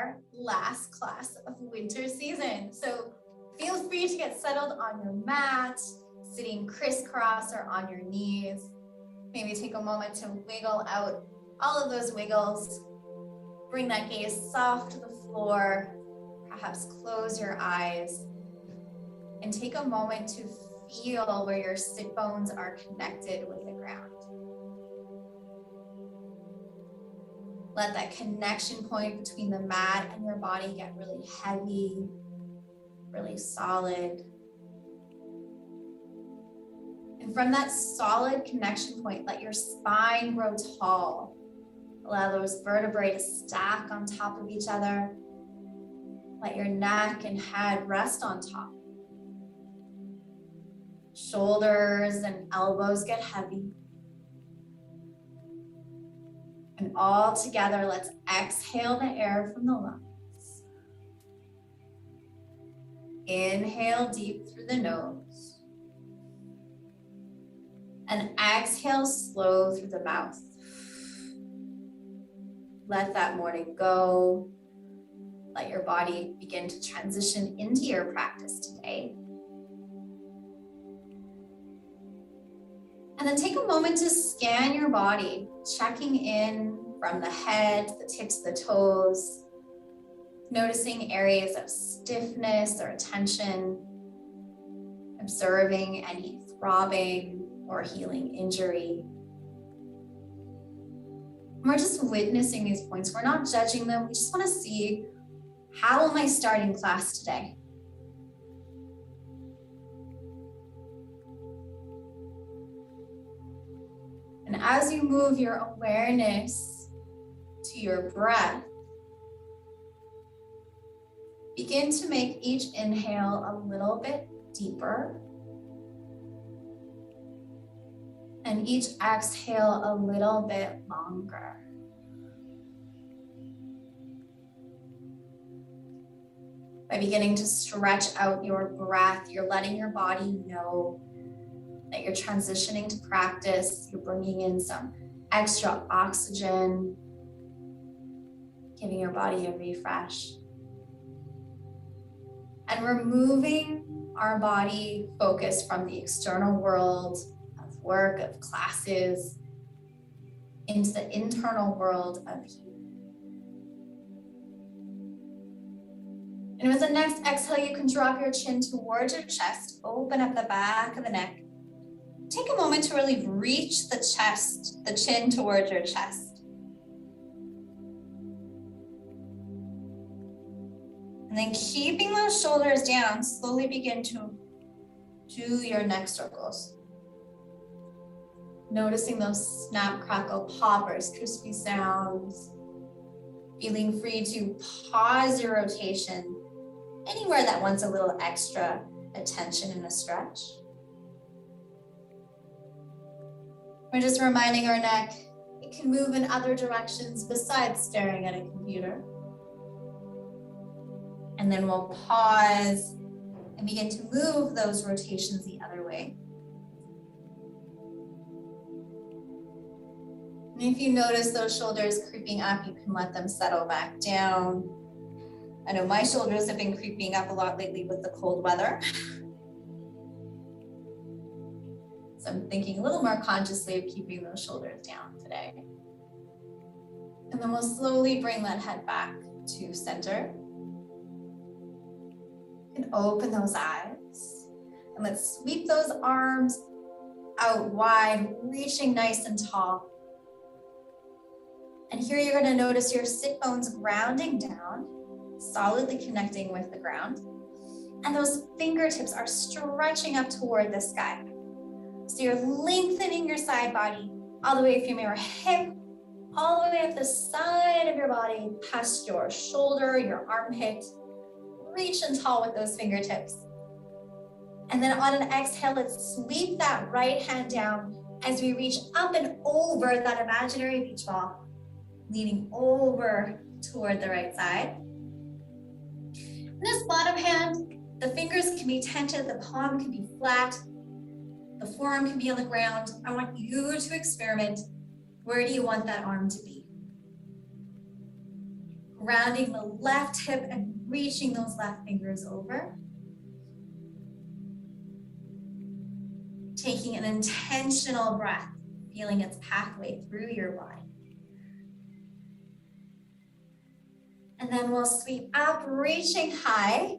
our last class of winter season. So feel free to get settled on your mat, sitting crisscross or on your knees. Maybe take a moment to wiggle out all of those wiggles. Bring that gaze soft to the floor. Perhaps close your eyes and take a moment to feel where your sit bones are connected with the ground. Let that connection point between the mat and your body get really heavy, really solid. And from that solid connection point, let your spine grow tall. Allow those vertebrae to stack on top of each other. Let your neck and head rest on top. Shoulders and elbows get heavy. And all together, let's exhale the air from the lungs. Inhale deep through the nose. And exhale slow through the mouth. Let that morning go. Let your body begin to transition into your practice today. And then take a moment to scan your body, checking in from the head, the tips of the toes, noticing areas of stiffness or tension, observing any throbbing or healing injury. We're just witnessing these points. We're not judging them. We just want to see, how am I starting class today? And as you move your awareness to your breath, begin to make each inhale a little bit deeper and each exhale a little bit longer. By beginning to stretch out your breath, you're letting your body know that you're transitioning to practice. You're bringing in some extra oxygen, giving your body a refresh. And removing our body focus from the external world of work, of classes, into the internal world of you. And with the next exhale, you can drop your chin towards your chest, open up the back of the neck. Take a moment to really reach the chest, the chin towards your chest. And then keeping those shoulders down, slowly begin to do your neck circles. Noticing those snap, crackle, poppers, crispy sounds. Feeling free to pause your rotation anywhere that wants a little extra attention and a stretch. We're just reminding our neck, it can move in other directions besides staring at a computer. And then we'll pause and begin to move those rotations the other way. And if you notice those shoulders creeping up, you can let them settle back down. I know my shoulders have been creeping up a lot lately with the cold weather. So I'm thinking a little more consciously of keeping those shoulders down today. And then we'll slowly bring that head back to center. You can open those eyes. And let's sweep those arms out wide, reaching nice and tall. And here you're going to notice your sit bones grounding down, solidly connecting with the ground. And those fingertips are stretching up toward the sky. So you're lengthening your side body all the way from your hip, all the way up the side of your body, past your shoulder, your armpit. Reach and tall with those fingertips. And then on an exhale, let's sweep that right hand down as we reach up and over that imaginary beach ball, leaning over toward the right side. And this bottom hand, the fingers can be tented, the palm can be flat, the forearm can be on the ground. I want you to experiment. Where do you want that arm to be? Grounding the left hip and reaching those left fingers over. Taking an intentional breath, feeling its pathway through your body. And then we'll sweep up, reaching high.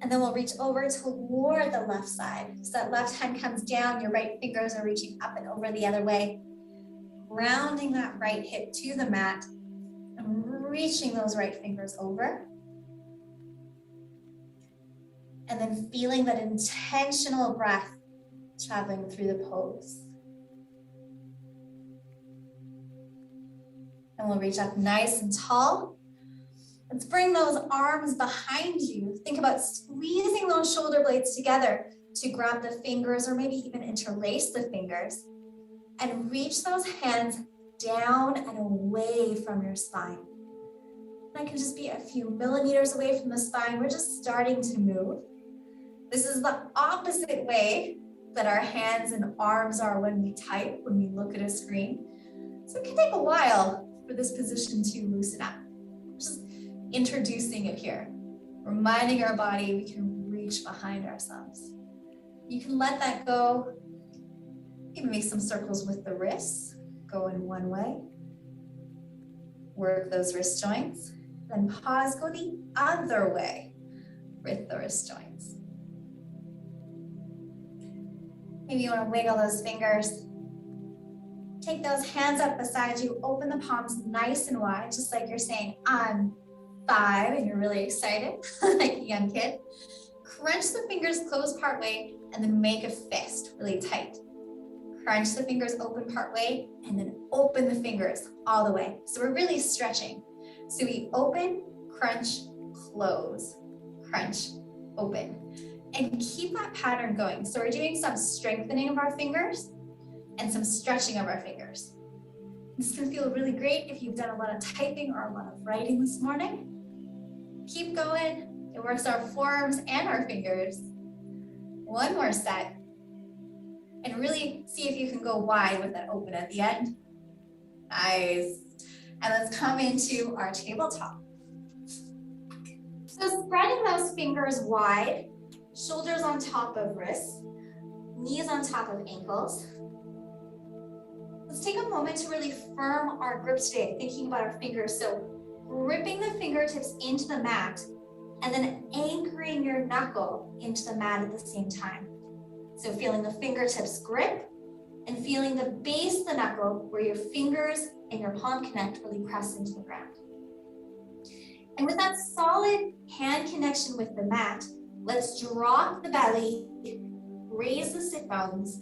And then we'll reach over toward the left side. So that left hand comes down, your right fingers are reaching up and over the other way. Grounding that right hip to the mat and reaching those right fingers over. And then feeling that intentional breath traveling through the pose. And we'll reach up nice and tall. Let's bring those arms behind you. Think about squeezing those shoulder blades together to grab the fingers or maybe even interlace the fingers and reach those hands down and away from your spine. That can just be a few millimeters away from the spine. We're just starting to move. This is the opposite way that our hands and arms are when we type, when we look at a screen. So it can take a while for this position to loosen up. Just introducing it here, reminding our body we can reach behind ourselves. You can let that go. Even make some circles with the wrists. Go in one way. Work those wrist joints. Then pause, go the other way with the wrist joints. Maybe you want to wiggle those fingers. Take those hands up beside you. Open the palms nice and wide, just like you're saying, I'm 5, and you're really excited, like a young kid. Crunch the fingers close part way, and then make a fist really tight. Crunch the fingers open part way, and then open the fingers all the way. So we're really stretching. So we open, crunch, close, crunch, open. And keep that pattern going. So we're doing some strengthening of our fingers and some stretching of our fingers. This can feel really great if you've done a lot of typing or a lot of writing this morning. Keep going. It works our forearms and our fingers. One more set. And really see if you can go wide with that open at the end. Nice. And let's come into our tabletop. So spreading those fingers wide, shoulders on top of wrists, knees on top of ankles. Let's take a moment to really firm our grip today, thinking about our fingers. So gripping the fingertips into the mat and then anchoring your knuckle into the mat at the same time. So feeling the fingertips grip and feeling the base of the knuckle where your fingers and your palm connect really press into the ground. And with that solid hand connection with the mat, let's drop the belly, raise the sit bones,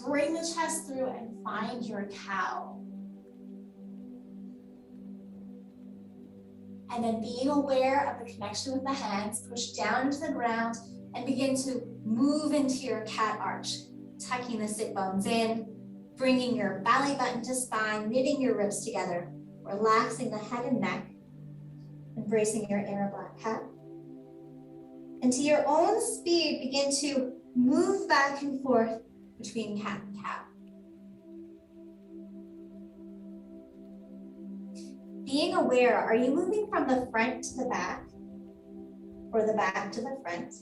bring the chest through and find your cow. And then being aware of the connection with the hands, push down into the ground and begin to move into your cat arch, tucking the sit bones in, bringing your belly button to spine, knitting your ribs together, relaxing the head and neck, embracing your inner black cat. And to your own speed, begin to move back and forth between cat and cow. Being aware, are you moving from the front to the back or the back to the front?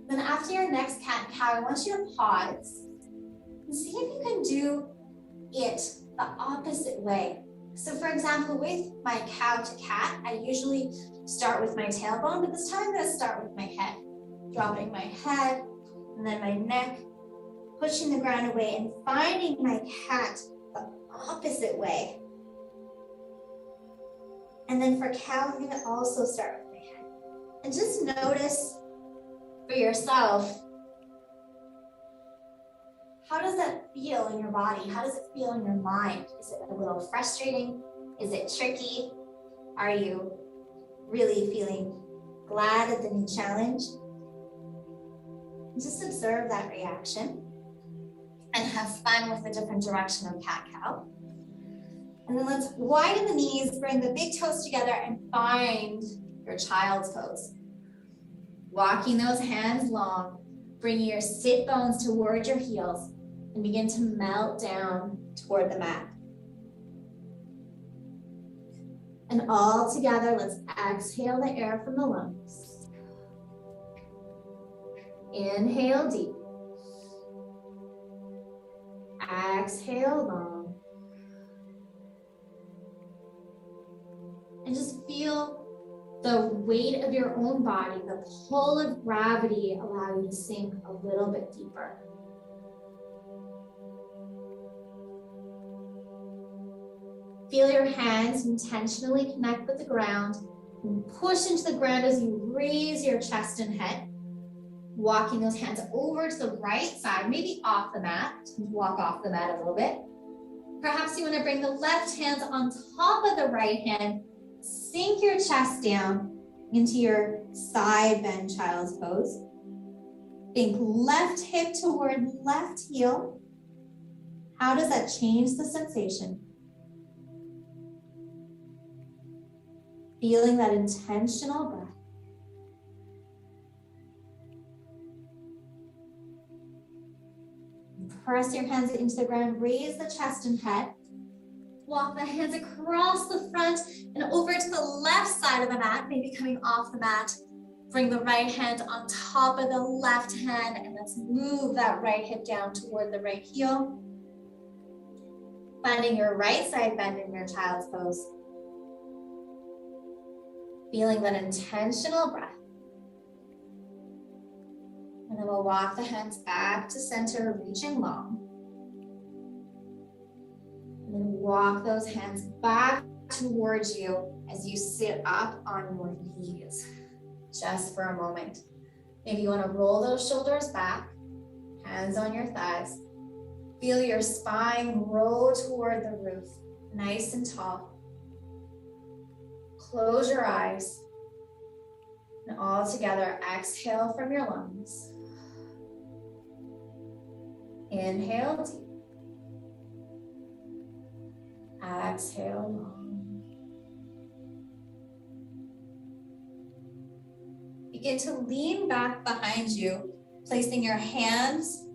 Then after your next cat and cow, I want you to pause and see if you can do it the opposite way. So for example, with my cow to cat, I usually start with my tailbone, but this time I'm going to start with my head. Dropping my head and then my neck, pushing the ground away and finding my cat the opposite way. And then for cow, I'm going to also start with my head. And just notice for yourself, how does that feel in your body? How does it feel in your mind? Is it a little frustrating? Is it tricky? Are you really feeling glad at the new challenge? Just observe that reaction and have fun with the different direction of cat-cow. And then let's widen the knees, bring the big toes together and find your child's pose. Walking those hands long, bringing your sit bones toward your heels and begin to melt down toward the mat. And all together, let's exhale the air from the lungs. Inhale deep. Exhale long. And just feel the weight of your own body, the pull of gravity allow you to sink a little bit deeper. Feel your hands intentionally connect with the ground and push into the ground as you raise your chest and head. Walking those hands over to the right side, maybe off the mat. Walk off the mat a little bit. Perhaps you want to bring the left hand on top of the right hand. Sink your chest down into your side bend child's pose. Think left hip toward left heel. How does that change the sensation? Feeling that intentional breath. Press your hands into the ground, raise the chest and head. Walk the hands across the front and over to the left side of the mat, maybe coming off the mat. Bring the right hand on top of the left hand and let's move that right hip down toward the right heel. Finding your right side bend in your child's pose. Feeling that intentional breath. And then we'll walk the hands back to center, reaching long. And then walk those hands back towards you as you sit up on your knees, just for a moment. Maybe you want to roll those shoulders back, hands on your thighs. Feel your spine roll toward the roof, nice and tall. Close your eyes. And all together, exhale from your lungs. Inhale deep. Exhale long. Begin to lean back behind you, placing your hands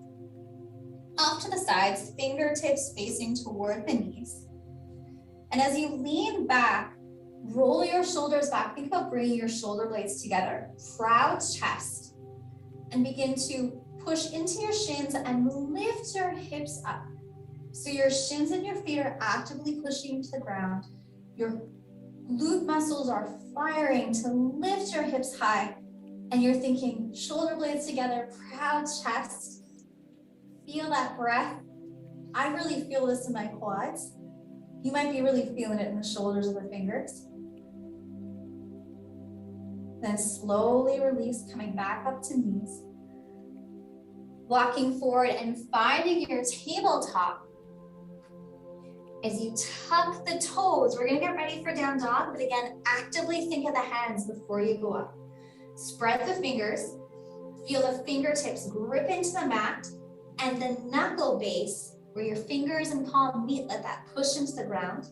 off to the sides, fingertips facing toward the knees. And as you lean back, roll your shoulders back. Think about bringing your shoulder blades together. Proud chest. And begin to push into your shins and lift your hips up. So your shins and your feet are actively pushing to the ground. Your glute muscles are firing to lift your hips high. And you're thinking shoulder blades together, proud chest. Feel that breath. I really feel this in my quads. You might be really feeling it in the shoulders of the fingers. Then slowly release, coming back up to knees. Walking forward and finding your tabletop. As you tuck the toes, we're gonna get ready for down dog, but again, actively think of the hands before you go up. Spread the fingers, feel the fingertips grip into the mat, and the knuckle base, where your fingers and palm meet, let that push into the ground.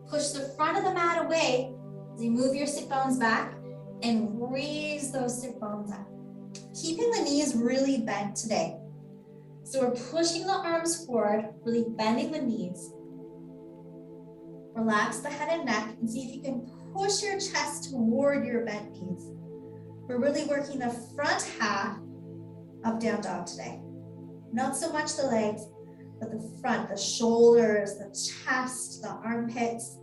Push the front of the mat away as you move your sit bones back and raise those sit bones up. Keeping the knees really bent today. So we're pushing the arms forward, really bending the knees. Relax the head and neck and see if you can push your chest toward your bent knees. We're really working the front half of down dog today. Not so much the legs, but the front, the shoulders, the chest, the armpits.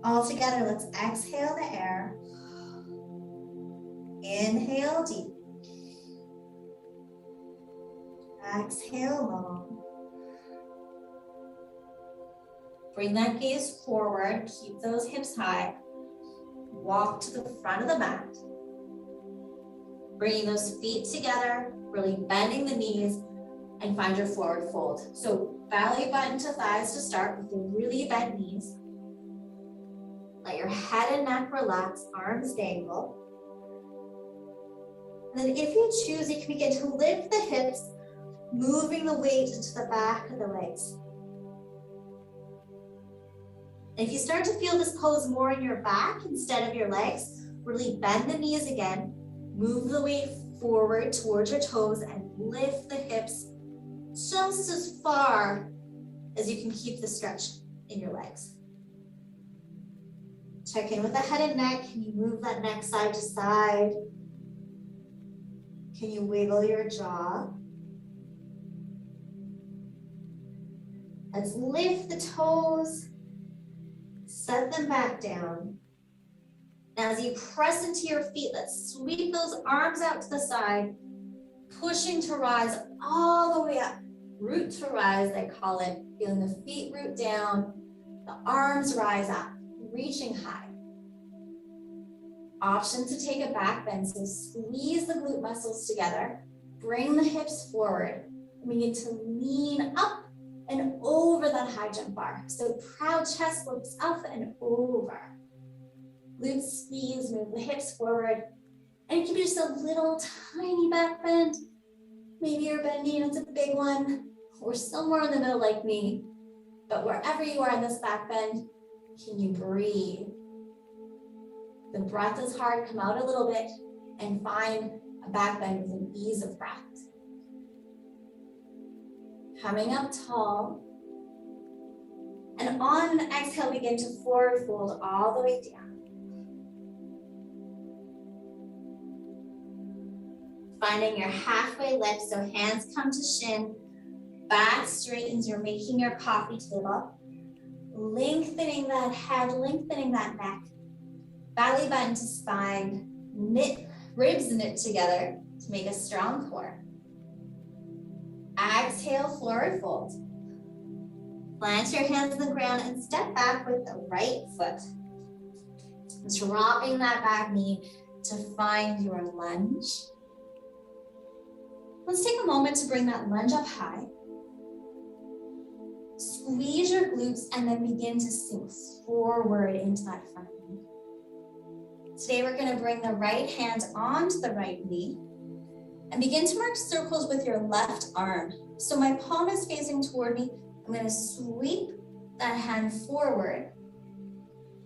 All together, let's exhale the air. Inhale deep. Exhale long. Bring that gaze forward, keep those hips high. Walk to the front of the mat. Bringing those feet together, really bending the knees, and find your forward fold. So belly button to thighs to start with the really bent knees. Let your head and neck relax, arms dangle. And then if you choose, you can begin to lift the hips, moving the weight into the back of the legs. If you start to feel this pose more in your back instead of your legs, really bend the knees again, move the weight forward towards your toes and lift the hips just as far as you can keep the stretch in your legs. Check in with the head and neck. Can you move that neck side to side? Can you wiggle your jaw? Let's lift the toes, set them back down. Now as you press into your feet, let's sweep those arms out to the side, pushing to rise all the way up. Root to rise, they call it. Feeling the feet root down, the arms rise up, reaching high. Option to take a back bend, so squeeze the glute muscles together, bring the hips forward, and begin to lean up and over that high jump bar. So proud chest looks up and over. Glutes squeeze, move the hips forward, and it can be just a little tiny back bend. Maybe you're bending, it's a big one, or somewhere in the middle like me. But wherever you are in this back bend, can you breathe? The breath is hard, come out a little bit and find a back bend with an ease of breath. Coming up tall. And on exhale, begin to forward fold all the way down. Finding your halfway lift, so hands come to shin, back straightens, you're making your coffee table. Lengthening that head, lengthening that neck. Belly button to spine, knit, ribs knit together to make a strong core. Exhale, forward fold. Plant your hands on the ground and step back with the right foot. Dropping that back knee to find your lunge. Let's take a moment to bring that lunge up high. Squeeze your glutes and then begin to sink forward into that front knee. Today we're going to bring the right hand onto the right knee and begin to mark circles with your left arm. So my palm is facing toward me. I'm going to sweep that hand forward.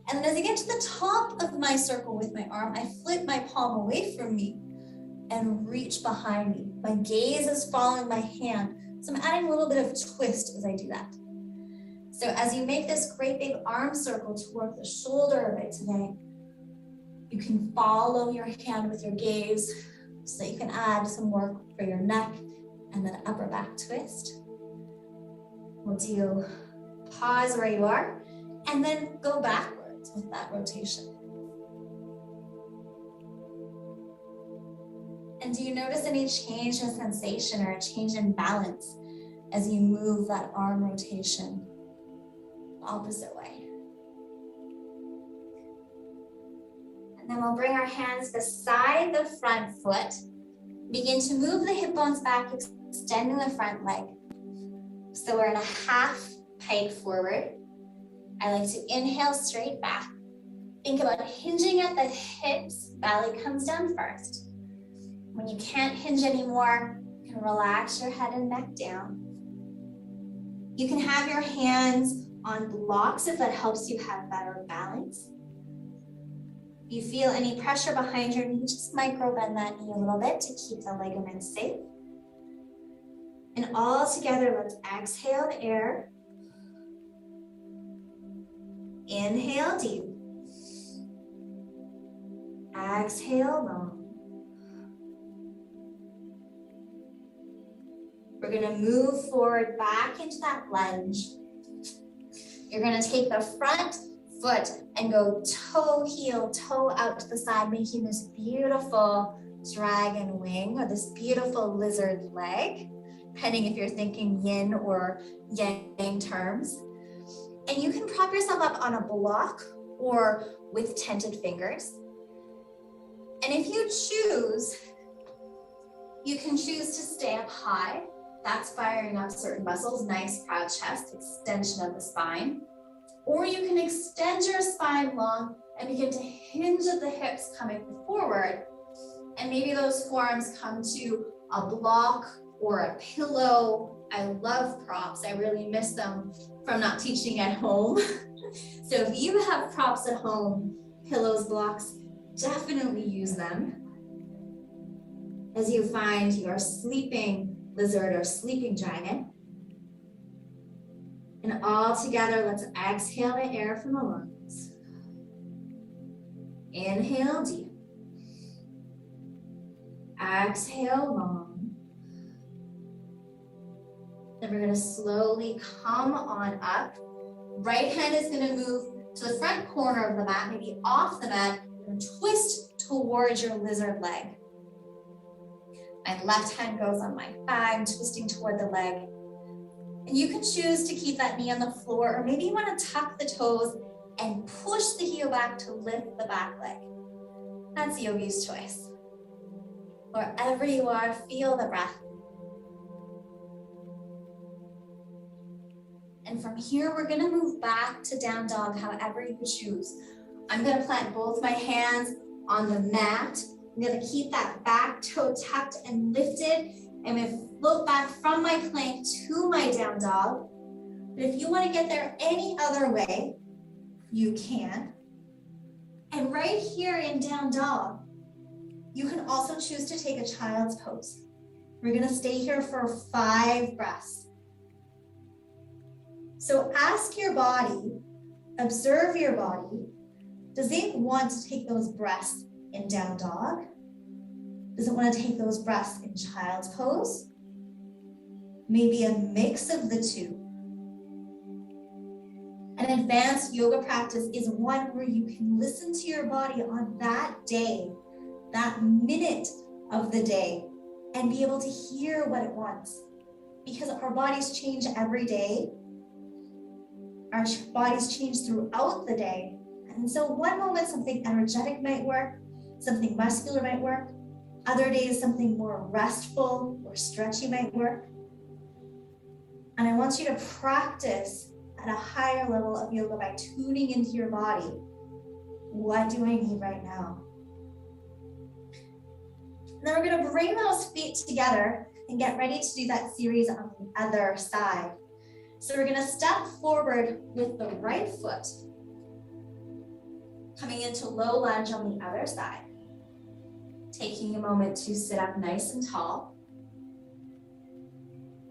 And then as I get to the top of my circle with my arm, I flip my palm away from me and reach behind me. My gaze is following my hand. So I'm adding a little bit of twist as I do that. So as you make this great big arm circle to work the shoulder of it today, you can follow your hand with your gaze so that you can add some work for your neck and then upper back twist. We'll do pause where you are and then go backwards with that rotation. And do you notice any change in sensation or a change in balance as you move that arm rotation opposite way? And then we'll bring our hands beside the front foot. Begin to move the hip bones back, extending the front leg. So we're in a half pike forward. I like to inhale straight back. Think about hinging at the hips, belly comes down first. When you can't hinge anymore, you can relax your head and neck down. You can have your hands on blocks if that helps you have better balance. If you feel any pressure behind your knee, just micro bend that knee a little bit to keep the ligaments safe. And all together, let's exhale the air. Inhale deep. Exhale long. We're gonna move forward back into that lunge. You're gonna take the front foot and go toe, heel, toe out to the side, making this beautiful dragon wing or this beautiful lizard leg, depending if you're thinking yin or yang terms. And you can prop yourself up on a block or with tented fingers. And if you choose, you can choose to stay up high. That's firing up certain muscles, nice proud chest, extension of the spine. Or you can extend your spine long and begin to hinge at the hips coming forward. And maybe those forearms come to a block or a pillow. I love props. I really miss them from not teaching at home. So if you have props at home, pillows, blocks, definitely use them. As you find you are sleeping lizard or sleeping dragon. And all together, let's exhale the air from the lungs. Inhale deep. Exhale long. Then we're going to slowly come on up. Right hand is going to move to the front corner of the mat, maybe off the mat, and twist towards your lizard leg. My left hand goes on my thigh, I'm twisting toward the leg. And you can choose to keep that knee on the floor, or maybe you want to tuck the toes and push the heel back to lift the back leg. That's yogi's choice. Wherever you are, feel the breath. And from here, we're gonna move back to down dog, however you choose. I'm gonna plant both my hands on the mat. I'm gonna keep that back toe tucked and lifted. I'm gonna float back from my plank to my down dog. But if you wanna get there any other way, you can. And right here in down dog, you can also choose to take a child's pose. We're gonna stay here for 5 breaths. So ask your body, observe your body. Does it want to take those breaths in down dog? Does it want to take those breaths in child's pose? Maybe a mix of the two. An advanced yoga practice is one where you can listen to your body on that day, that minute of the day, and be able to hear what it wants. Because our bodies change every day. Our bodies change throughout the day. And so one moment something energetic might work, something muscular might work. Other days something more restful or stretchy might work. And I want you to practice at a higher level of yoga by tuning into your body. What do I need right now? And then we're going to bring those feet together and get ready to do that series on the other side. So we're going to step forward with the right foot, coming into low lunge on the other side. Taking a moment to sit up nice and tall.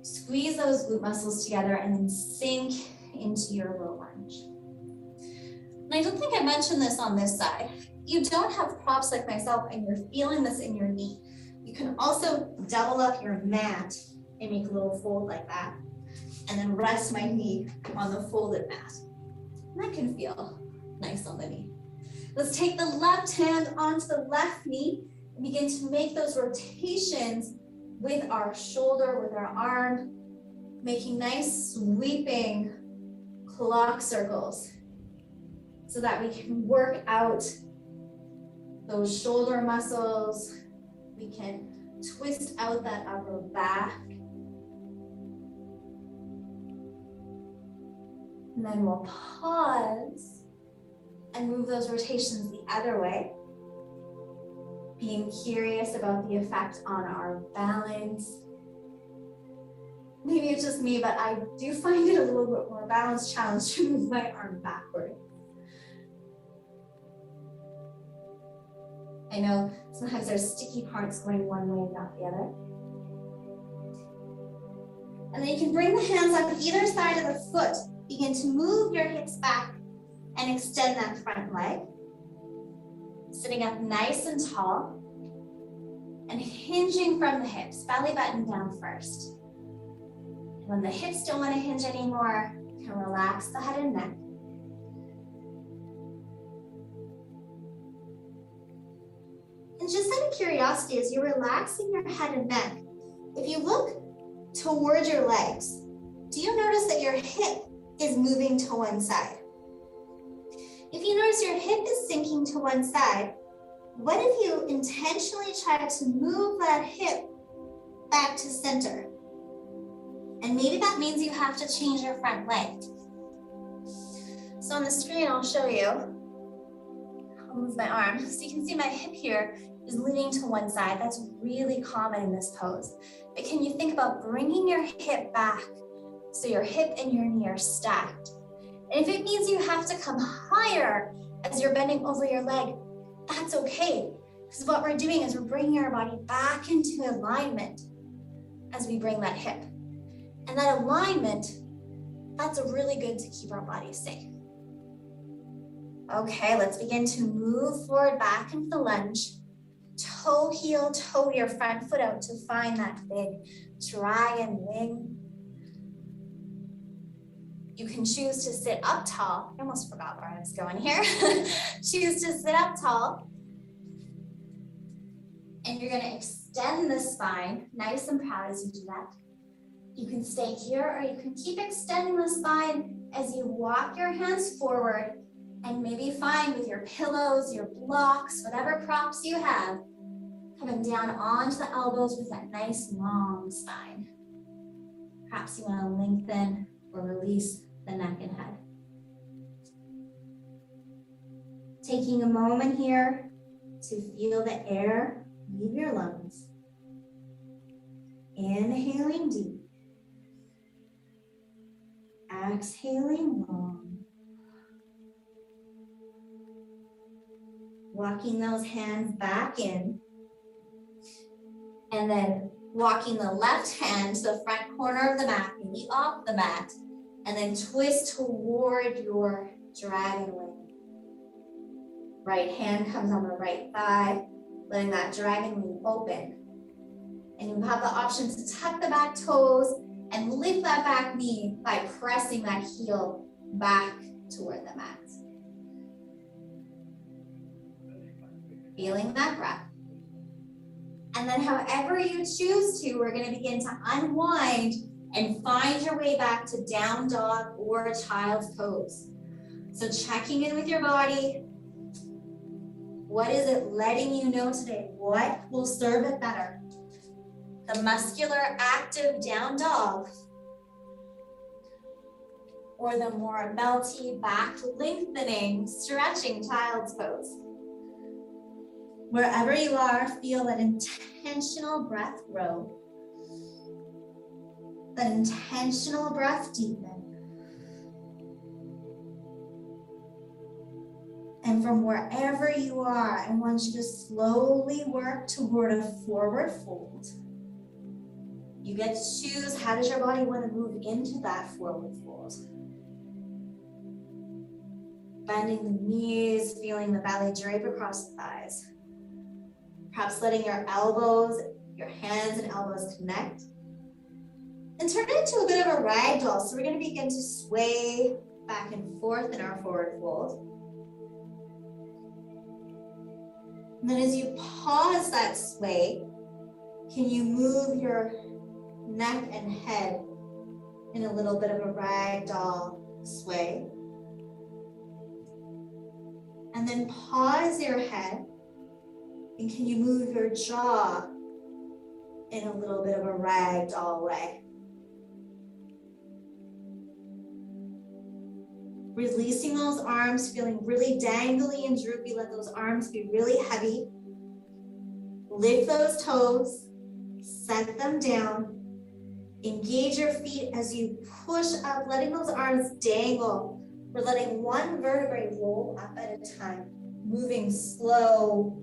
Squeeze those glute muscles together and then sink into your low lunge. And I don't think I mentioned this on this side. You don't have props like myself and you're feeling this in your knee. You can also double up your mat and make a little fold like that. And then rest my knee on the folded mat. And that can feel nice on the knee. Let's take the left hand onto the left knee and begin to make those rotations with our shoulder, with our arm, making nice sweeping clock circles so that we can work out those shoulder muscles. We can twist out that upper back. And then we'll pause and move those rotations the other way, being curious about the effect on our balance. Maybe it's just me, but I do find it a little bit more balance challenge to move my arm backward. I know sometimes there's sticky parts going one way, not the other. And then you can bring the hands on either side of the foot. Begin to move your hips back and extend that front leg. Sitting up nice and tall and hinging from the hips, belly button down first. And when the hips don't want to hinge anymore, you can relax the head and neck. And just out of curiosity, as you're relaxing your head and neck, if you look towards your legs, do you notice that your hip is moving to one side? If you notice your hip is sinking to one side, what if you intentionally try to move that hip back to center? And maybe that means you have to change your front leg. So on the screen, I'll show you. I'll move my arm. So you can see my hip here is leaning to one side. That's really common in this pose. But can you think about bringing your hip back so your hip and your knee are stacked? And if it means you have to come higher as you're bending over your leg, that's okay. Because what we're doing is we're bringing our body back into alignment. as we bring that hip. And that alignment, that's really good to keep our body safe. Okay, let's begin to move forward back into the lunge. Toe, heel, toe your front foot out to find that big dragon wing. You can choose to sit up tall. I almost forgot where I was going here. Choose to sit up tall. And you're gonna extend the spine, nice and proud as you do that. You can stay here or you can keep extending the spine as you walk your hands forward and maybe find with your pillows, your blocks, whatever props you have, coming down onto the elbows with that nice long spine. Perhaps you want to lengthen or release the neck and head. Taking a moment here to feel the air leave your lungs. Inhaling deep. Exhaling long. Walking those hands back in. And then walking the left hand to the front corner of the mat, maybe off the mat, and then twist toward your dragon wing. Right hand comes on the right thigh, letting that dragon wing open. And you have the option to tuck the back toes and lift that back knee by pressing that heel back toward the mat. Feeling that breath. And then however you choose to, we're gonna begin to unwind and find your way back to down dog or child's pose. So checking in with your body. What is it letting you know today? What will serve it better? The muscular, active down dog, or the more melty, back lengthening, stretching child's pose. Wherever you are, feel that intentional breath grow. That intentional breath deepen. And from wherever you are, I want you to slowly work toward a forward fold. You get to choose how does your body want to move into that forward fold. Bending the knees, feeling the belly drape across the thighs. Perhaps letting your elbows, your hands and elbows connect. And turn it into a bit of a ragdoll. So we're going to begin to sway back and forth in our forward fold. And then as you pause that sway, can you move your neck and head in a little bit of a ragdoll sway? And then pause your head. And can you move your jaw in a little bit of a ragdoll way? Releasing those arms, feeling really dangly and droopy. Let those arms be really heavy. Lift those toes, set them down. Engage your feet as you push up, letting those arms dangle. We're letting one vertebrae roll up at a time, moving slow.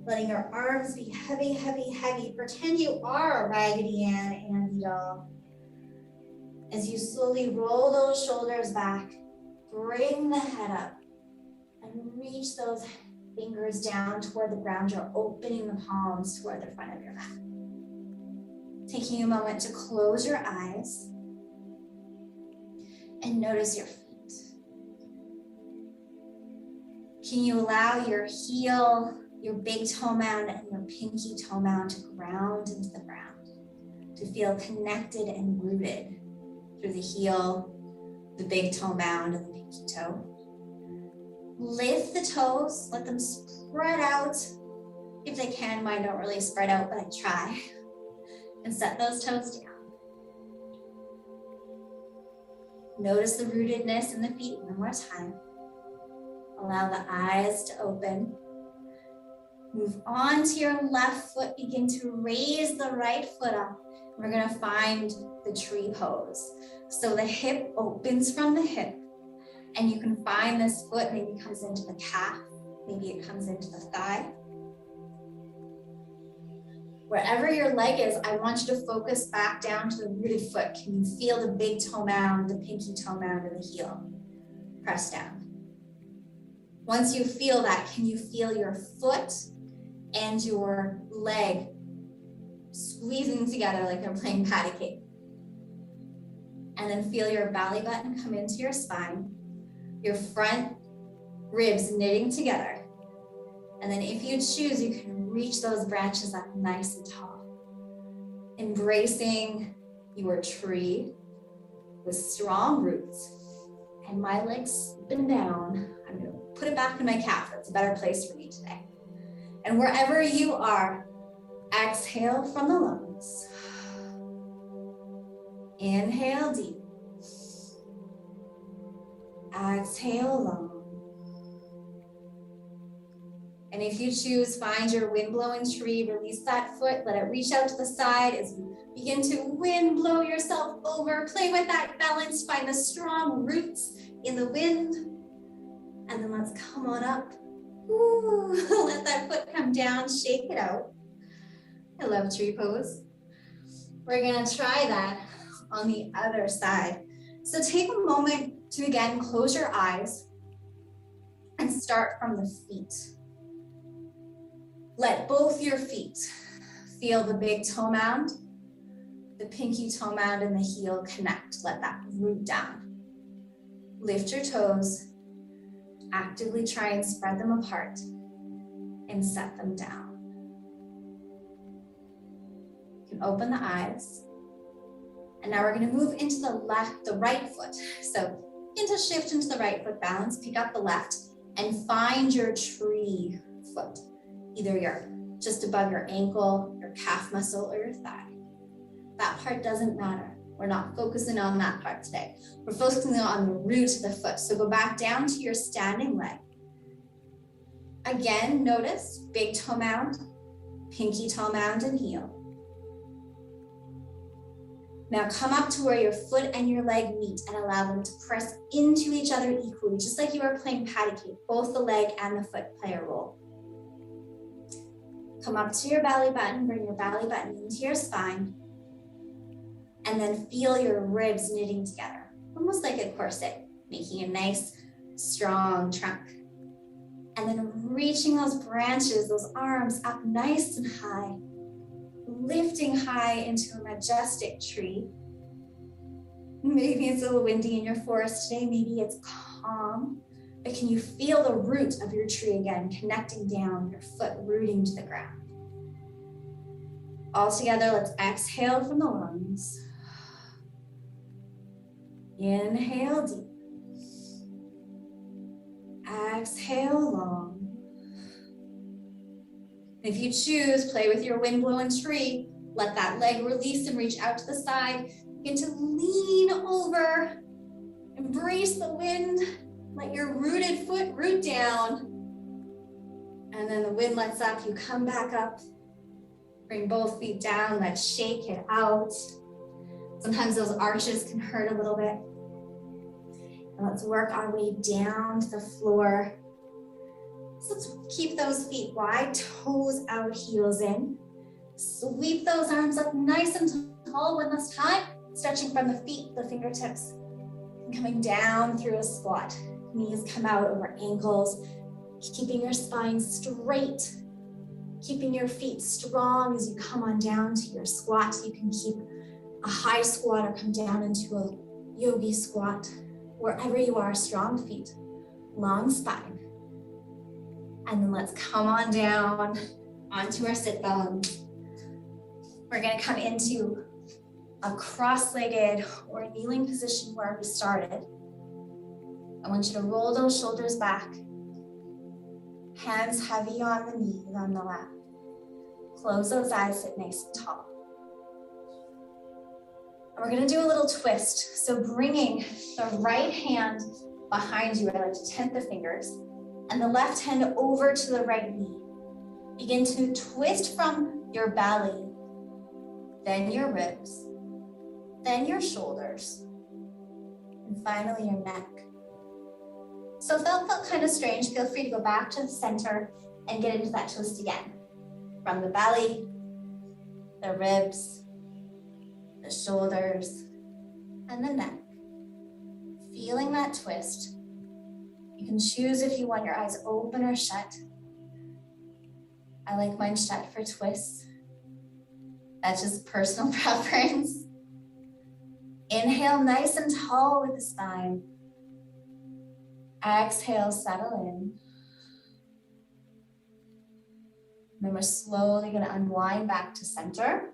Letting your arms be heavy, heavy, heavy. Pretend you are a Raggedy Ann Andy doll. As you slowly roll those shoulders back, bring the head up and reach those fingers down toward the ground. You're opening the palms toward the front of your mat. Taking a moment to close your eyes and notice your feet. Can you allow your heel, your big toe mound and your pinky toe mound to ground into the ground, to feel connected and rooted through the heel, the big toe mound and the pinky toe. Lift the toes, let them spread out. If they can, mine don't really spread out, but I try. And set those toes down. Notice the rootedness in the feet one more time. Allow the eyes to open. Move on to your left foot, begin to raise the right foot up. We're gonna find the tree pose. So the hip opens from the hip and you can find this foot, maybe comes into the calf, maybe it comes into the thigh. Wherever your leg is, I want you to focus back down to the rooted foot. Can you feel the big toe mound, the pinky toe mound, and the heel? Press down. Once you feel that, can you feel your foot and your leg squeezing together like they're playing patty cake? And then feel your belly button come into your spine, your front ribs knitting together. And then if you choose, you can reach those branches up nice and tall, embracing your tree with strong roots. And my legs spin down. I'm gonna put it back in my calf. That's a better place for me today. And wherever you are, exhale from the lungs. Inhale deep. Exhale long. And if you choose, find your wind-blowing tree, release that foot, let it reach out to the side as you begin to wind blow yourself over, play with that balance, find the strong roots in the wind. And then let's come on up. Ooh, let that foot come down, shake it out. I love tree pose. We're gonna try that on the other side. So take a moment to again close your eyes and start from the feet. Let both your feet feel the big toe mound, the pinky toe mound, and the heel connect. Let that root down. Lift your toes, actively try and spread them apart and set them down. You can open the eyes. And now we're going to move into the right foot. So begin to shift into the right foot balance, pick up the left, and find your tree foot. Either you're just above your ankle, your calf muscle, or your thigh. That part doesn't matter. We're not focusing on that part today. We're focusing on the root of the foot. So go back down to your standing leg. Again, notice big toe mound, pinky toe mound, and heel. Now come up to where your foot and your leg meet and allow them to press into each other equally, just like you are playing patty cake. Both the leg and the foot play a role. Come up to your belly button, bring your belly button into your spine, and then feel your ribs knitting together, almost like a corset, making a nice, strong trunk. And then reaching those branches, those arms up nice and high, lifting high into a majestic tree. Maybe it's a little windy in your forest today, maybe it's calm. But can you feel the root of your tree again, connecting down, your foot rooting to the ground? All together, let's exhale from the lungs. Inhale deep. Exhale long. If you choose, play with your wind-blowing tree. Let that leg release and reach out to the side. Begin to lean over. Embrace the wind. Let your rooted foot root down. And then the wind lets up, you come back up. Bring both feet down, let's shake it out. Sometimes those arches can hurt a little bit. And let's work our way down to the floor. So let's keep those feet wide, toes out, heels in. Sweep those arms up nice and tall one last time. Stretching from the feet, the fingertips. And coming down through a squat. Knees come out over ankles, keeping your spine straight, keeping your feet strong as you come on down to your squat. You can keep a high squat or come down into a yogi squat. Wherever you are, strong feet, long spine. And then let's come on down onto our sit bones. We're gonna come into a cross-legged or kneeling position where we started. I want you to roll those shoulders back. Hands heavy on the knees on the lap. Close those eyes, sit nice and tall. And we're gonna do a little twist. So bringing the right hand behind you, I like to tent the fingers, and the left hand over to the right knee. Begin to twist from your belly, then your ribs, then your shoulders, and finally your neck. So if that felt kind of strange, feel free to go back to the center and get into that twist again. From the belly, the ribs, the shoulders, and the neck. Feeling that twist. You can choose if you want your eyes open or shut. I like mine shut for twists. That's just personal preference. Inhale nice and tall with the spine. Exhale, settle in. And then we're slowly going to unwind back to center.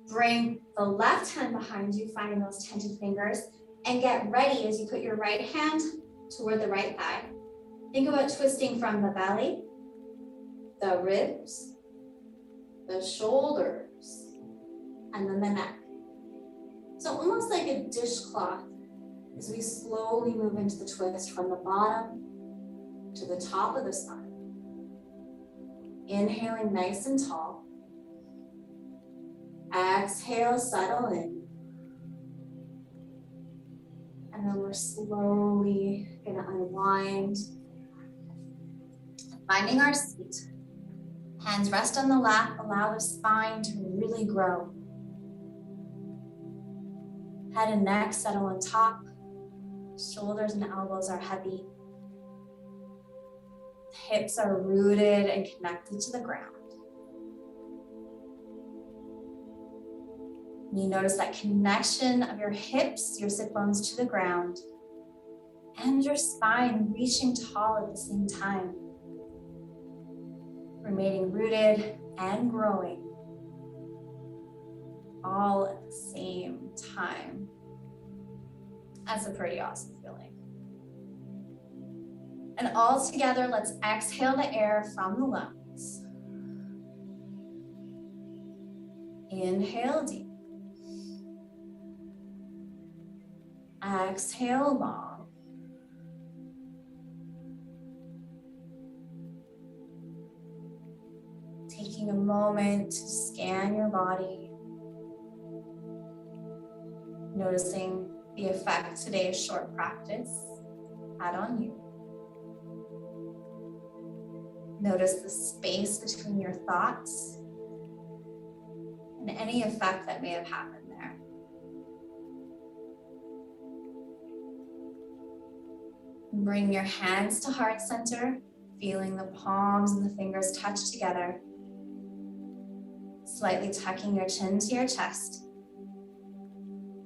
Bring the left hand behind you, finding those tented fingers, and get ready as you put your right hand toward the right thigh. Think about twisting from the belly, the ribs, the shoulders, and then the neck. So almost like a dishcloth as we slowly move into the twist from the bottom to the top of the spine. Inhaling nice and tall. Exhale, settle in. And then we're slowly gonna unwind. Finding our seat. Hands rest on the lap, allow the spine to really grow. Head and neck settle on top. Shoulders and elbows are heavy. Hips are rooted and connected to the ground. You notice that connection of your hips, your sit bones to the ground, and your spine reaching tall at the same time. Remaining rooted and growing, all at the same time. That's a pretty awesome feeling. And all together, let's exhale the air from the lungs. Inhale deep. Exhale long. Taking a moment to scan your body. Noticing the effect today's short practice had on you. Notice the space between your thoughts and any effect that may have happened there. Bring your hands to heart center, feeling the palms and the fingers touch together. Slightly tucking your chin to your chest.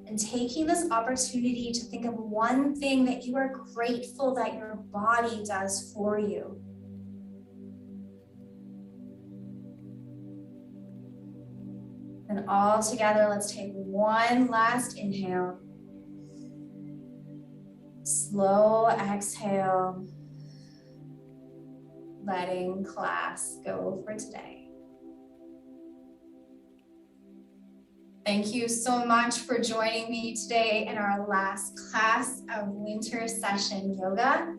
And taking this opportunity to think of one thing that you are grateful that your body does for you. And all together, let's take one last inhale. Slow exhale, letting class go for today. Thank you so much for joining me today in our last class of winter session yoga.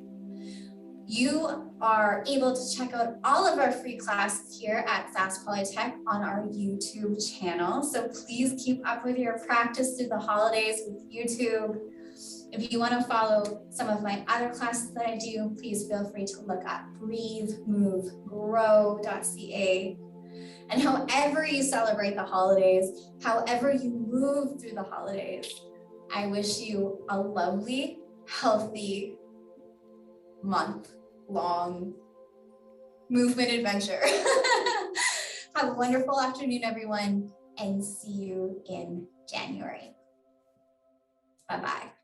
You are able to check out all of our free classes here at SAS Polytech on our YouTube channel. So please keep up with your practice through the holidays with YouTube. If you want to follow some of my other classes that I do, please feel free to look up breathemovegrow.ca. And however you celebrate the holidays, however you move through the holidays, I wish you a lovely, healthy, month-long movement adventure. Have a wonderful afternoon, everyone, and see you in January. Bye-bye.